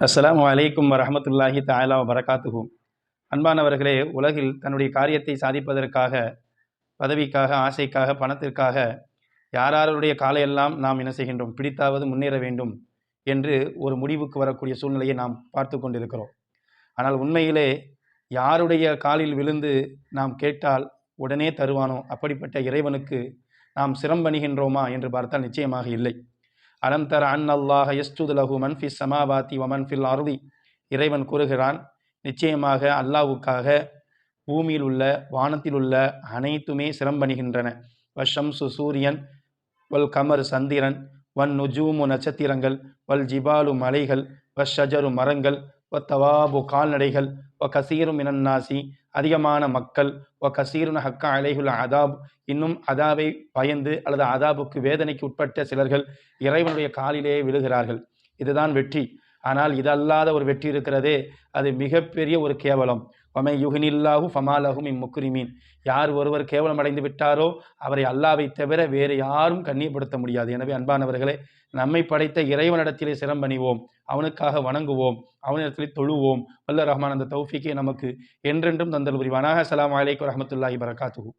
அஸ்ஸலாமு அலைக்கும் வரஹமத்துல்லாஹி தஆலா வபரகாத்துஹு. அன்பானவர்களே, உலகில் தன்னுடைய காரியத்தை சாதிப்பதற்காக, பதவிக்காக, ஆசைக்காக, பணத்திற்காக யாராருடைய காலையெல்லாம் நாம் என்ன செய்கின்றோம், பிடித்தாவது முன்னேற வேண்டும் என்று ஒரு முடிவுக்கு வரக்கூடிய சூழ்நிலையை நாம் பார்த்து கொண்டிருக்கிறோம். ஆனால் உண்மையிலே யாருடைய காலில் விழுந்து நாம் கேட்டால் உடனே தருவானோ அப்படிப்பட்ட இறைவனுக்கு நாம் சிரம்பணிகின்றோமா என்று பார்த்தால் நிச்சயமாக இல்லை. அலம் தர அன்னல்லாஹ யஸ்ஜுது லஹு மன் ஃபிஸ் ஸமாவாதி வ மன் ஃபில் அர்தி. இறைவன் கூறுகிறான், நிச்சயமாக அல்லாஹ்வுக்காக பூமியில் உள்ள வானத்தில் உள்ள அனைத்துமே சிரம்பணிகின்றன. வஷம்சு சூரியன், வல் கமர் சந்திரன், வன் நுஜூமு நட்சத்திரங்கள், வல் ஜிபாலு மலைகள், வஷஜரு மரங்கள், வ தவாபு கால்நடைகள், வ கசீரு மினன்னாசி அதிகமான மக்கள், வ கசீருன் ஹக்க அலைஹுல் அதாப் இன்னும் அதாவை பயந்து அல்லது அதாபுக்கு வேதனைக்கு உட்பட்ட சிலர்கள் இறைவனுடைய காலிலே விழுகிறார்கள். இதுதான் வெற்றி. ஆனால் இதல்லாத ஒரு வெற்றி இருக்கிறதே, அது மிகப்பெரிய ஒரு கேவலம். வமை யுஹினில்லாஹு ஃபமாலஹு மின் முக்ரிமீன். யார் ஒருவர் கேவலம் அடைந்து விட்டாரோ அவரை அல்லாவை தவிர வேறு யாரும் கண்ணியப்படுத்த முடியாது. எனவே அன்பானவர்களே, நம்மை படைத்த இறைவனிடத்திலே சிரம்பணிவோம், அவனுக்காக வணங்குவோம், அவனிடத்திலே தொழுவோம். வல்ல ரஹ்மான் அந்த தௌஃபீக்கை நமக்கு என்றென்றும் தந்தல் புரிவானாக. அஸ்ஸலாமு அலைக்கும் வரஹ்மத்துல்லாஹி வபரகாத்துஹு.